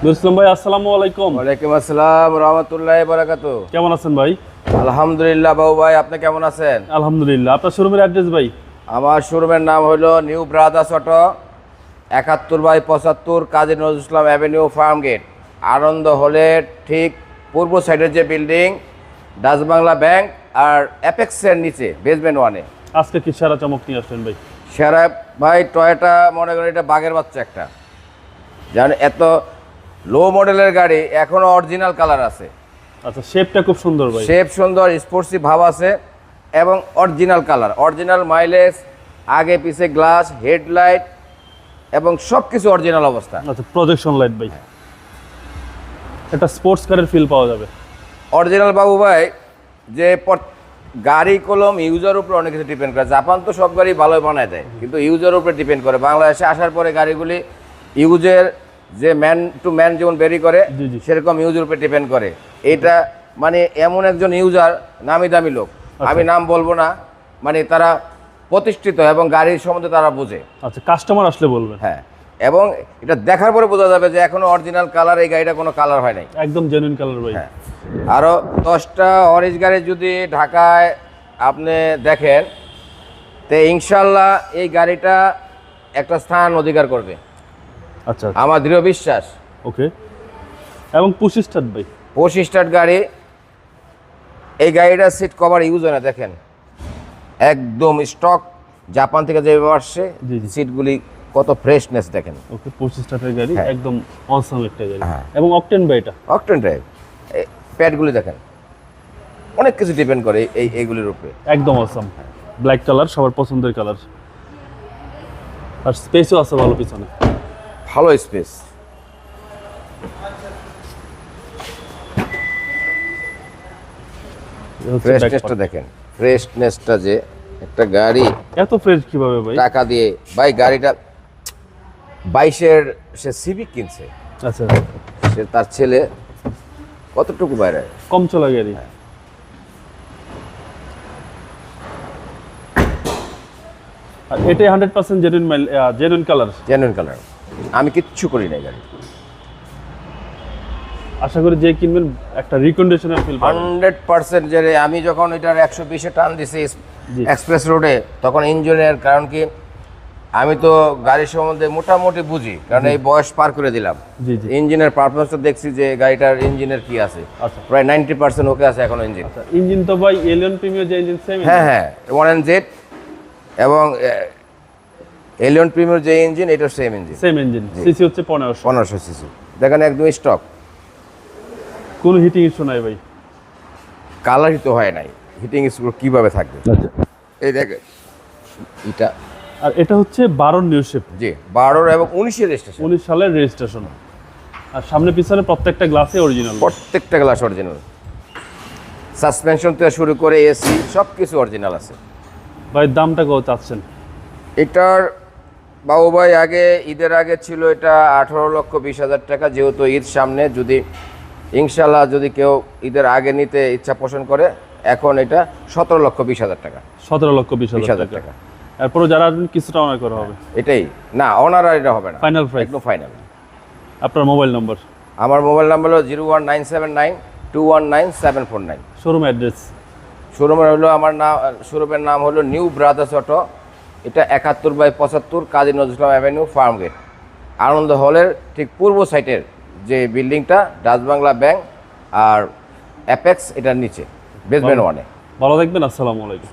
নুরুল ভাই, আসসালামু আলাইকুম। ওয়ালাইকুম আসসালাম রাহমাতুল্লাহি ওয়া বারাকাতুহু। কেমন আছেন ভাই? আলহামদুলিল্লাহ বাবু ভাই, আপনি কেমন আছেন? আলহামদুলিল্লাহ। আপনার শোরুমের অ্যাড্রেস ভাই? আমার শোরুমের নাম হলো new brothers auto, 71/75 Kazi Nazrul Islam avenue, farm gate, আনন্দ হলের ঠিক পূর্ব সাইডের যে বিল্ডিং, ডাচ বাংলা ব্যাংক আর অ্যাপেক্সের নিচে বেসমেন্ট 1-এ। আজকে কি সেরা চমক নিয়ে আসলেন ভাই? সেরা ভাই, টয়োটা মনে করেন এটা বাঘের বাচ্চা একটা, জানেন এত লো মডেলের গাড়ি এখনো অরিজিনাল কালার আছে। আচ্ছা, শেপটা খুব সুন্দর ভাই। শেপ সুন্দর, স্পোর্টসি ভাব আছে এবং অরিজিনাল কালার, অরিজিনাল মাইলেজ, আগে পিছে গ্লাস, হেডলাইট এবং সব কিছু অরিজিনাল অবস্থা। আচ্ছা, প্রজেকশন লাইট ভাই, একটা স্পোর্টস কারের ফিল পাওয়া যাবে। অরিজিনাল বাবু ভাই, যে গাড়ি কলম ইউজার উপরে অনেক কিছু ডিপেন্ড করে। জাপান তো সব গাড়ি ভালোই বানায় দেয়, কিন্তু ইউজার উপরে ডিপেন্ড করে। বাংলাদেশে আসার পরে গাড়িগুলি ইউজের যে ম্যান টু ম্যান যেমন বেরি করে, সেরকম ইউজের উপরে ডিপেন্ড করে। এটা মানে এমন একজন ইউজার, নামি দামি লোক, আমি নাম বলবো না, মানে তারা প্রতিষ্ঠিত এবং গাড়ির সম্বন্ধে তারা বোঝে। আচ্ছা, কাস্টমার আসলে বলবেন। হ্যাঁ, এবং এটা দেখার পরে বোঝা যাবে যে এখনো অরিজিনাল কালার, এই গাড়িটা কোনো কালার হয় নাই, একদম জেনুইন কালার ভাই। হ্যাঁ, আরও 10টা অরেঞ্জ গাড়ি যদি ঢাকায় আপনি দেখেন, তো ইনশাল্লাহ এই গাড়িটা একটা স্থান অধিকার করবে। আচ্ছা, আমার দৃঢ় বিশ্বাস। ওকে। এবং পুশ স্টার্ট ভাই, পুশ স্টার্ট গাড়ি, এই গাড়িটার সিট কভার ইউজ হয় না, দেখেন একদম স্টক, জাপান থেকে যেভাবে আসছে সিটগুলি কত ফ্রেশনেস দেখেন। ওকে, পুশ স্টার্টের গাড়ি, একদম অসাম একটা গাড়ি। হ্যাঁ। এবং অকটেন ভাই, এটা অকটেন ড্রাইভ, প্যাডগুলি দেখেন, অনেক কিছু ডিপেন্ড করে এইগুলির উপরে। একদম অসাম, ব্ল্যাক কালার, সবার পছন্দের কালার। আর স্পেসও আছে ভালো পিছনে, ভালো স্পেস। ফ্রেশনেসটা দেখেন, ফ্রেশনেসটা যে একটা গাড়ি এত ফ্রেশ কিভাবে ভাই? টাকা দিয়ে ভাই, গাড়িটা 22-এর সে সিভিক কিনছে। আচ্ছা, সে তার ছেলে কতটুকু বাইরে কম চলা গাড়ি। আর এটাই 100% জেনুইন কালার। জেনুইন কালার, আমি কিচ্ছু করি নাই গাড়ি। আশা করি যে কিনবেন একটা রিকন্ডিশনের ফিল পাবেন 100%। যে আমি যখন এটার 120-এ টান দিছি এক্সপ্রেস রোডে, তখন ইঞ্জিনের, কারণ কি আমি তো গাড়ির সম্বন্ধে মোটামুটি বুঝি, কারণ এই বয়স পার করে দিলাম। ইঞ্জিনের পারফরমেন্সটা দেখছি যে গাড়িটার ইঞ্জিনের কি আছে। আচ্ছা, প্রায় 90% ওকে আছে এখন ইঞ্জিন। ইঞ্জিন তো ভাই এলিয়ন প্রিমিয়ার যে ইঞ্জিন সেম? হ্যাঁ হ্যাঁ, 1NZ এবং এলিয়ন প্রিমিয়ার যে ইঞ্জিন, এটা সেম ইঞ্জিন। সিসি হচ্ছে 1500 সিসি। দেখেন একদম স্টক, কোনো হিটিং ইস্যু নাই ভাই। কালারই তো হয় নাই, হিটিং ইস্যু কিভাবে থাকবে? আচ্ছা, এই দেখেন এটা। আর এটা হচ্ছে 12 নিউ শেপ। জি, 12 এবং 19-এর রেজিস্ট্রেশন, 19 সালের রেজিস্ট্রেশন। আর সামনে পিছনে প্রত্যেকটা গ্লাসে অরিজিনাল, প্রত্যেকটা গ্লাস অরিজিনাল। সাসপেনশন থেকে শুরু করে এসি সব কিছু অরিজিনাল আছে। ভাই দামটা কত চাচ্ছেন এটার বাবু ভাই? আগে ঈদের আগে ছিল এটা 18,20,000 টাকা। যেহেতু ঈদ সামনে, যদি ইনশাল্লাহ যদি কেউ ঈদের আগে নিতে ইচ্ছা পোষণ করে, এখন এটা 17,20,000 টাকা। 17,20,000 টাকা। এরপরে যারা আসবেন কিছুটা অনার করা হবে। এটাই না, অনার আর এটা হবে না, ফাইনাল প্রাইস, একদম ফাইনাল। আপনার মোবাইল নম্বর? আমার মোবাইল নাম্বার হলো 01979219749। Showroom address? শোরুমের হলো শোরুমের নাম হলো নিউ ব্রাদার্স অটো। এটা 71/75 Kazi Nazrul Islam avenue, farm gate, আনন্দ হলের ঠিক পূর্ব সাইডের যে বিল্ডিংটা, ডাচ বাংলা ব্যাংক আর অ্যাপেক্স, এটার নিচে বেসমেন্ট 1-এ। ভালো থাকবেন, আসসালামু আলাইকুম।